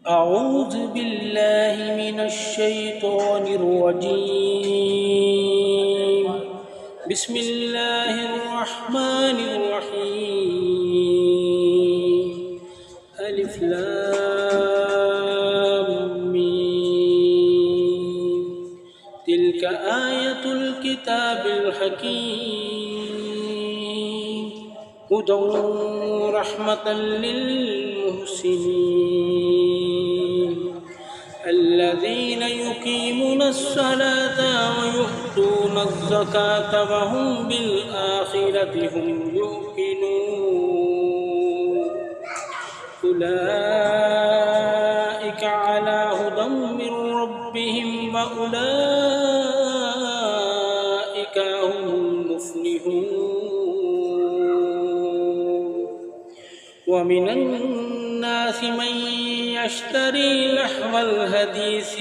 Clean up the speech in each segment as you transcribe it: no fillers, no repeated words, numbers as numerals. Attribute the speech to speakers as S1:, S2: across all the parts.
S1: أعوذ بالله من الشيطان الرجيم. بسم الله الرحمن الرحيم. ألف لام ميم. تلك آية الكتاب الحكيم، هدى ورحمة للمحسنين الذين يقيمون الصلاة ويؤتون الزكاة وهم بالآخرة هم يوقنون. أولئك على هدى من ربهم وأولئك هم المفلحون. ومن الناس من يشتري لحو الحديث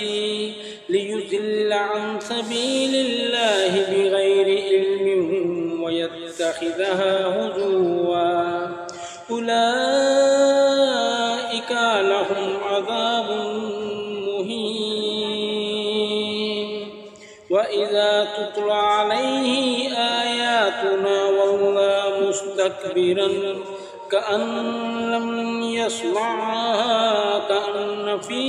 S1: ليضل عن سبيل الله بغير علم ويتخذها هزوا، أولئك لهم عذاب مهين. وإذا تتلى عليه آياتنا ولى مستكبرا كأن لم يسمعها كأن في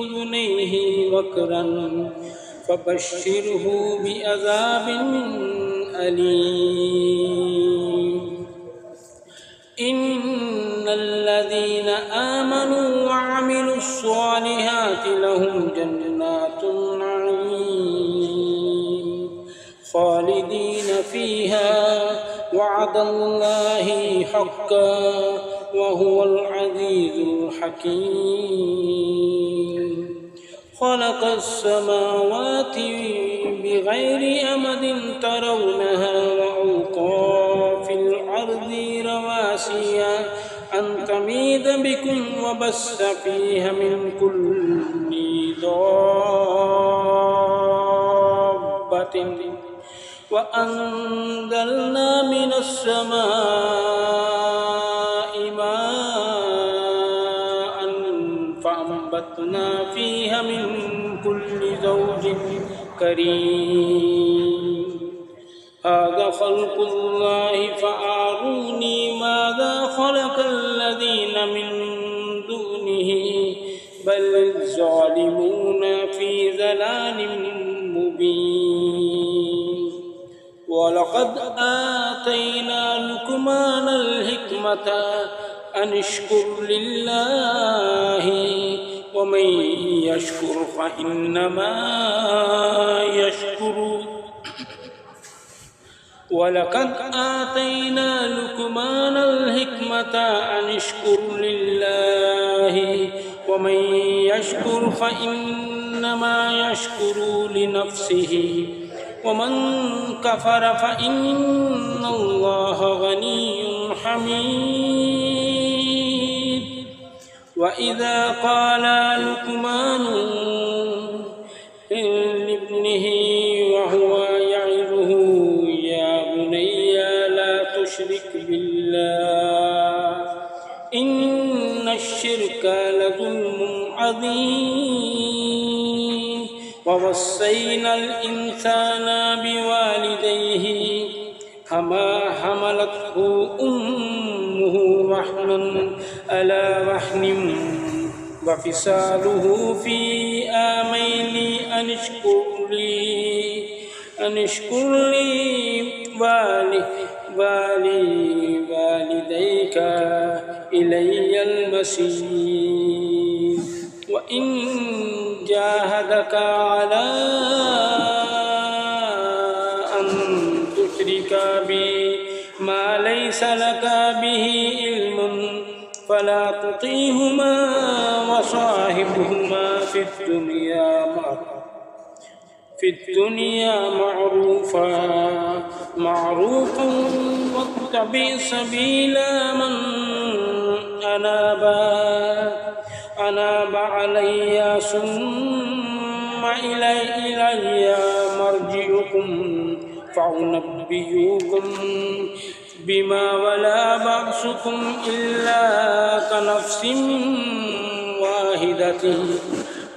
S1: أذنيه وقرا فبشره بعذاب أليم. إن الذين آمنوا وعملوا الصالحات لهم جنات النعيم خالدين فيها، وعد الله حقا وهو العزيز الحكيم. خلق السماوات بغير أمد ترونها وألقى في الأرض رواسي أن تميد بكم وبث فيها من كل دابة وأنزلنا من السماء ماء فأنبتنا فيها من كل زوج كريم. هذا خلق الله فأروني ماذا خلق الذين من دونه بل الظالمون في ضلال مبين. ولقد آتينا لقمان الحكمة أن اشكر لله ومن يشكر فإنما يشكر. ولقد آتينا لقمان الحكمة أن اشكر لله ومن يشكر فإنما يشكر لنفسه ومن كفر فإن الله غني حميد. وإذا قال لقمان لابنه وهو يعظه يا بني لا تشرك بالله إن الشرك لظلم عظيم. ووصينا الإنسان بوالديه كما حملته أمه وحنا على وحن وفصاله في عامين أن اشكر لي والديك إلي المصير. وإن جاهدك على أن تشرك بي ما ليس لك به علم فلا تطيعهما وصاحبهما في الدنيا معروفا واتبع سبيل من أناب علي ثم إلي مرجعكم فأنبئكم بما ولا بعثكم إلا كنفس واحدة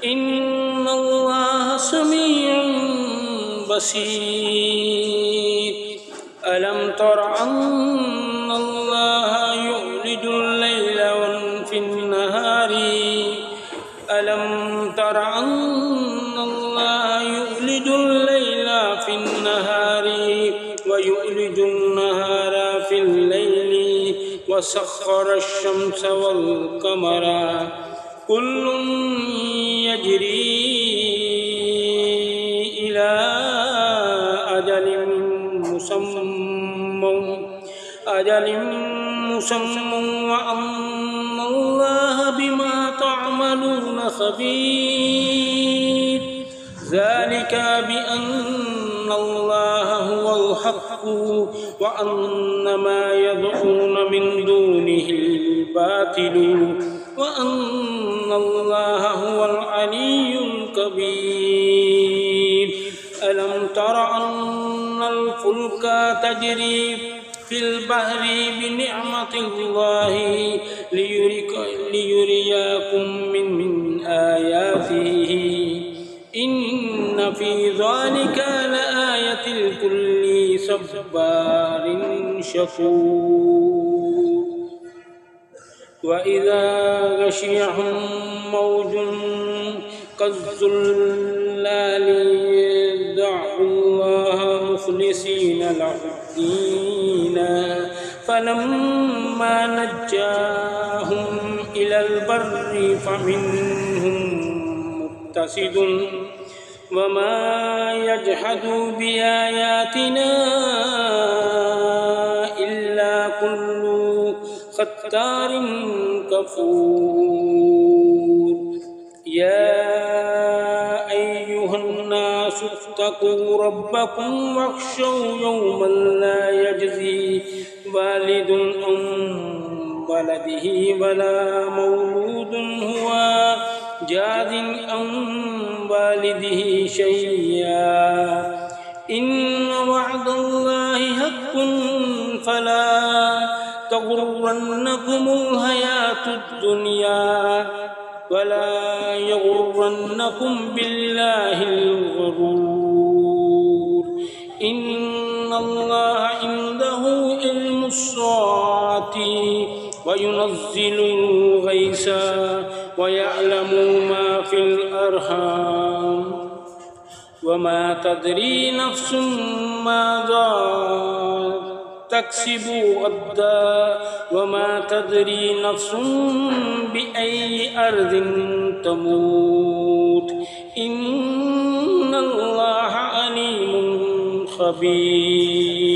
S1: إن الله سميع بصير ألم تر أن الله يولج الليل في النهار ألم تر أن الله يولج الليل في النهار ويولج النهار في الليل وسخر الشمس والقمر كل يجري إلى أجل مسمى وأن الله بما تعملون خبير ذلك بأن الله هو الحق وأن ما يدعون من دونه الباطل وأن الله هو العلي الكبير ألم تر أن الفلك تجري في البحر بنعمة الله ليريكم من آياته إن في ذلك لآية لكل صبار شكور وإذا غشيهم موج كالظلال دعوا الله مخلصين له الدين فلما نجاهم إلى البر فمنهم مقتصد وما يجحد بآياتنا إلا كل ختار كفور يا أيها الناس اتقوا ربكم واخشوا يوما لا يجزي والد عن ولده ولا مولود هو جاز عن والده شيئا إن وعد الله حق فلا تغرنكم الحياة الدنيا ولا يغرنكم بالله الغرور إن الله عنده علم الساعة وينزل الغيث ويعلم ما في الأرحام وما تدري نفس ماذا تكسب غدا وما تدري نفس بأي أرض تموت إن الله عليم خبير